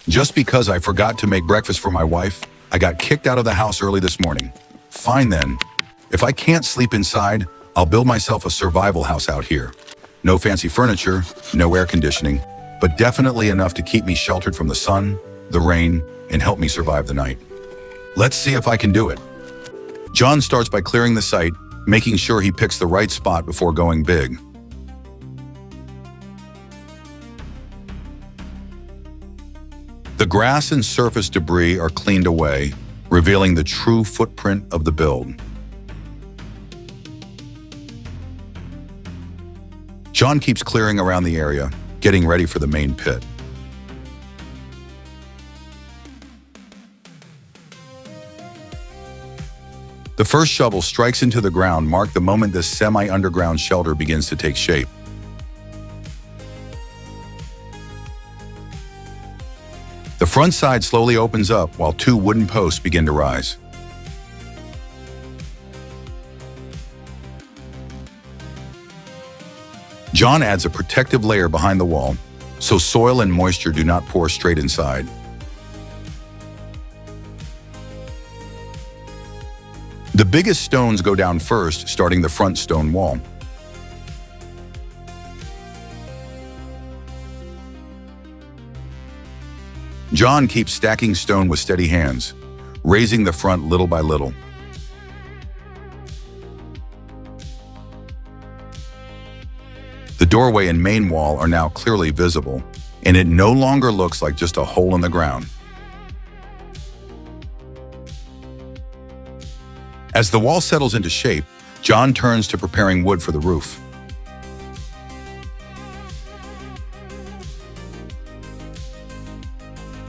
Just because I forgot to make breakfast for my wife, I got kicked out of the house early this morning. Fine then. If I can't sleep inside, I'll build myself a survival house out here. No fancy furniture, no air conditioning, but definitely enough to keep me sheltered from the sun, the rain, and help me survive the night. Let's see if I can do it. John starts by clearing the site, making sure he picks the right spot before going big. The grass and surface debris are cleaned away, revealing the true footprint of the build. John keeps clearing around the area, getting ready for the main pit. The first shovel strikes into the ground, mark the moment this semi-underground shelter begins to take shape. The front side slowly opens up while two wooden posts begin to rise. John adds a protective layer behind the wall, so soil and moisture do not pour straight inside. The biggest stones go down first, starting the front stone wall. John keeps stacking stone with steady hands, raising the front little by little. The doorway and main wall are now clearly visible, and it no longer looks like just a hole in the ground. As the wall settles into shape, John turns to preparing wood for the roof.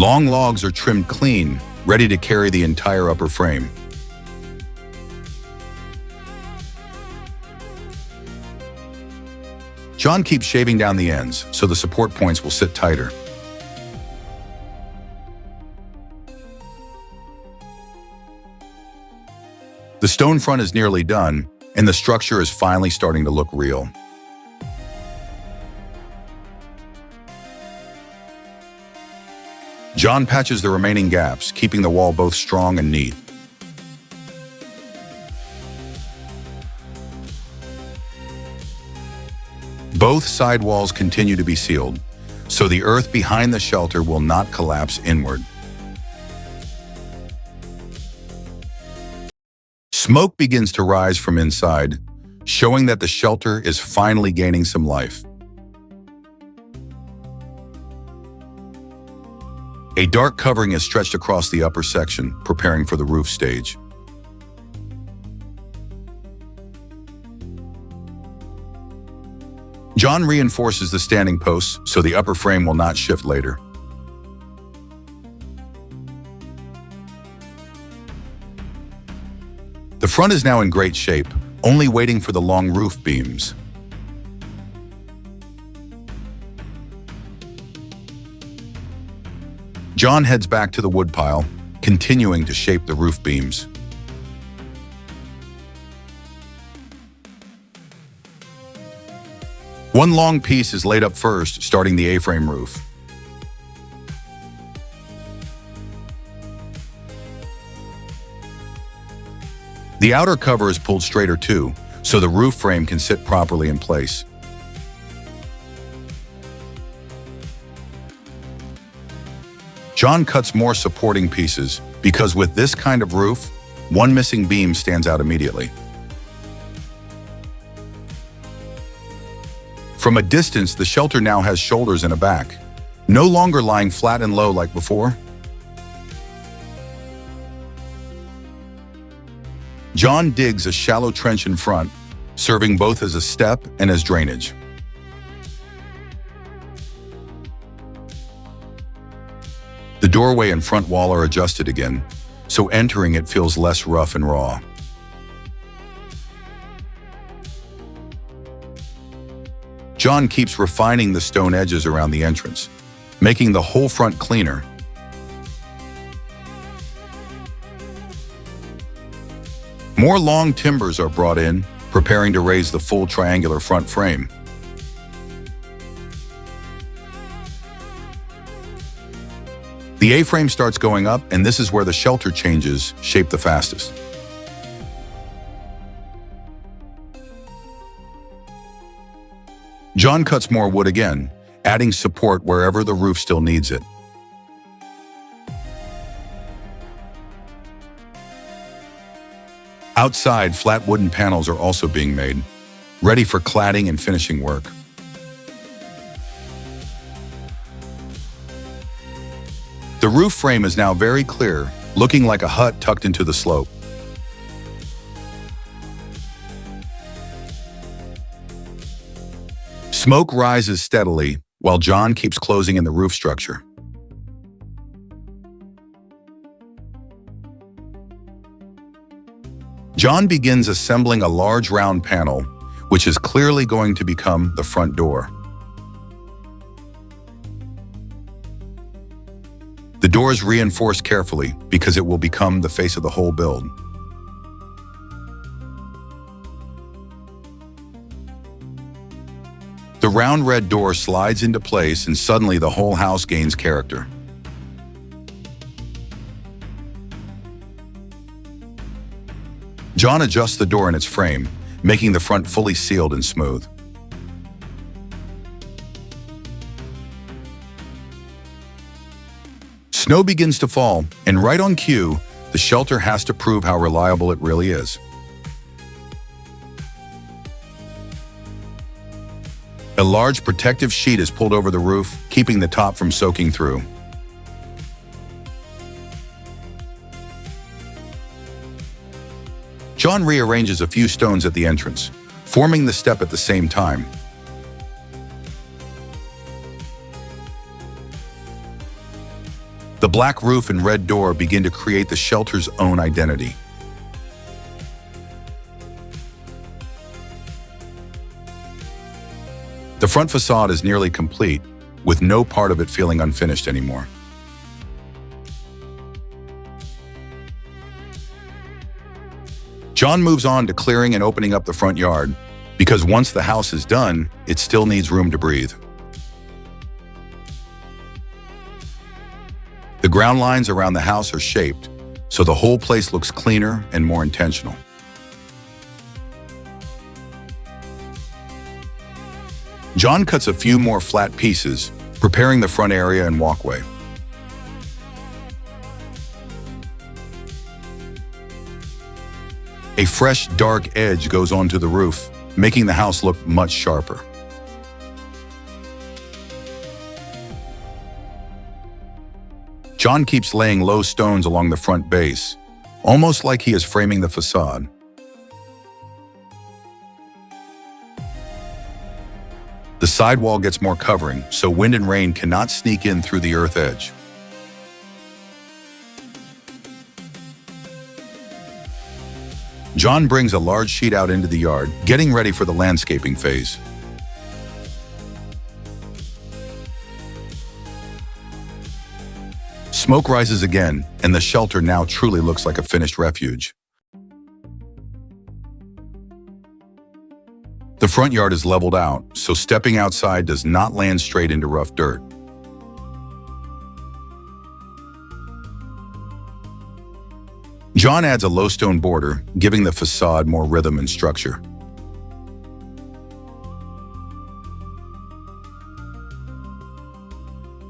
Long logs are trimmed clean, ready to carry the entire upper frame. John keeps shaving down the ends so the support points will sit tighter. The stone front is nearly done, and the structure is finally starting to look real. John patches the remaining gaps, keeping the wall both strong and neat. Both side walls continue to be sealed, so the earth behind the shelter will not collapse inward. Smoke begins to rise from inside, showing that the shelter is finally gaining some life. A dark covering is stretched across the upper section, preparing for the roof stage. John reinforces the standing posts so the upper frame will not shift later. The front is now in great shape, only waiting for the long roof beams. John heads back to the wood pile, continuing to shape the roof beams. One long piece is laid up first, starting the A-frame roof. The outer cover is pulled straighter too, so the roof frame can sit properly in place. John cuts more supporting pieces because with this kind of roof, one missing beam stands out immediately. From a distance, the shelter now has shoulders and a back, no longer lying flat and low like before. John digs a shallow trench in front, serving both as a step and as drainage. The doorway and front wall are adjusted again, so entering it feels less rough and raw. John keeps refining the stone edges around the entrance, making the whole front cleaner. More long timbers are brought in, preparing to raise the full triangular front frame. The A-frame starts going up, and this is where the shelter changes shape the fastest. John cuts more wood again, adding support wherever the roof still needs it. Outside, flat wooden panels are also being made, ready for cladding and finishing work. The roof frame is now very clear, looking like a hut tucked into the slope. Smoke rises steadily while John keeps closing in the roof structure. John begins assembling a large round panel, which is clearly going to become the front door. The door is reinforced carefully because it will become the face of the whole build. The round red door slides into place, and suddenly the whole house gains character. John adjusts the door in its frame, making the front fully sealed and smooth. Snow begins to fall, and right on cue, the shelter has to prove how reliable it really is. A large protective sheet is pulled over the roof, keeping the top from soaking through. John rearranges a few stones at the entrance, forming the step at the same time. The black roof and red door begin to create the shelter's own identity. The front facade is nearly complete, with no part of it feeling unfinished anymore. John moves on to clearing and opening up the front yard, because once the house is done, it still needs room to breathe. The ground lines around the house are shaped, so the whole place looks cleaner and more intentional. John cuts a few more flat pieces, preparing the front area and walkway. A fresh, dark edge goes onto the roof, making the house look much sharper. John keeps laying low stones along the front base, almost like he is framing the facade. The sidewall gets more covering, so wind and rain cannot sneak in through the earth edge. John brings a large sheet out into the yard, getting ready for the landscaping phase. Smoke rises again, and the shelter now truly looks like a finished refuge. The front yard is leveled out, so stepping outside does not land straight into rough dirt. John adds a low stone border, giving the facade more rhythm and structure.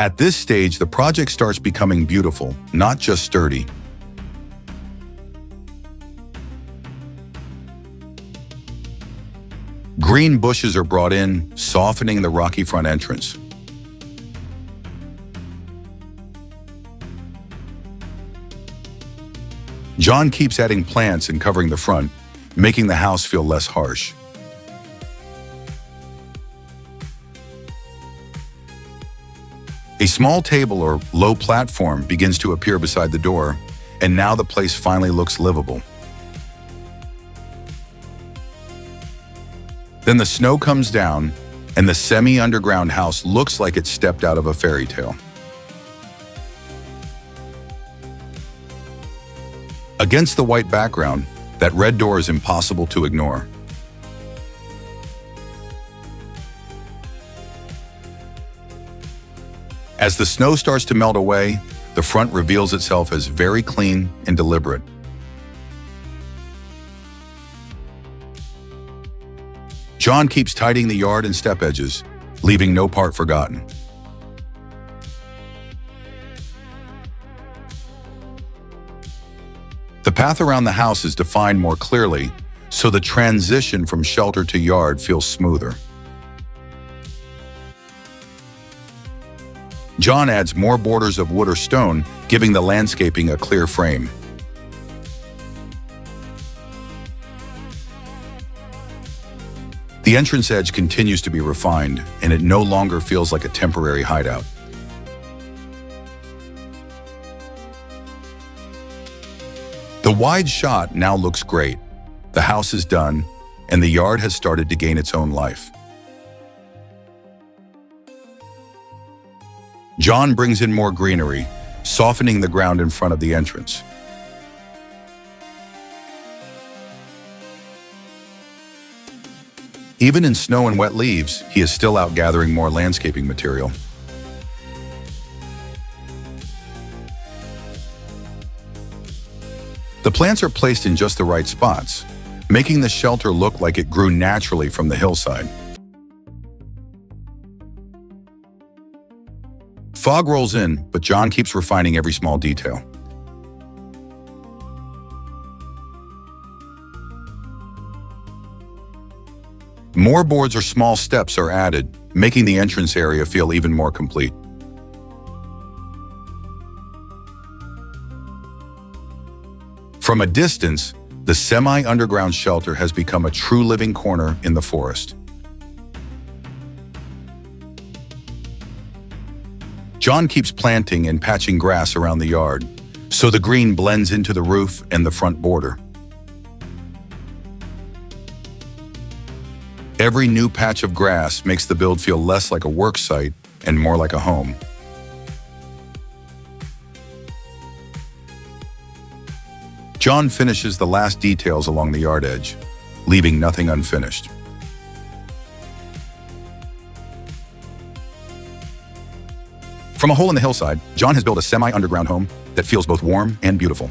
At this stage, the project starts becoming beautiful, not just sturdy. Green bushes are brought in, softening the rocky front entrance. John keeps adding plants and covering the front, making the house feel less harsh. A small table or low platform begins to appear beside the door, and now the place finally looks livable. Then the snow comes down, and the semi-underground house looks like it stepped out of a fairy tale. Against the white background, that red door is impossible to ignore. As the snow starts to melt away, The front reveals itself as very clean and deliberate. John keeps tidying the yard and step edges, leaving no part forgotten. The path around the house is defined more clearly, so the transition from shelter to yard feels smoother. John adds more borders of wood or stone, giving the landscaping a clear frame. The entrance edge continues to be refined, and it no longer feels like a temporary hideout. The wide shot now looks great. The house is done, and the yard has started to gain its own life. John brings in more greenery, softening the ground in front of the entrance. Even in snow and wet leaves, he is still out gathering more landscaping material. The plants are placed in just the right spots, making the shelter look like it grew naturally from the hillside. Fog rolls in, but John keeps refining every small detail. More boards or small steps are added, making the entrance area feel even more complete. From a distance, the semi-underground shelter has become a true living corner in the forest. John keeps planting and patching grass around the yard, so the green blends into the roof and the front border. Every new patch of grass makes the build feel less like a work site and more like a home. John finishes the last details along the yard edge, leaving nothing unfinished. From a hole in the hillside, John has built a semi-underground home that feels both warm and beautiful.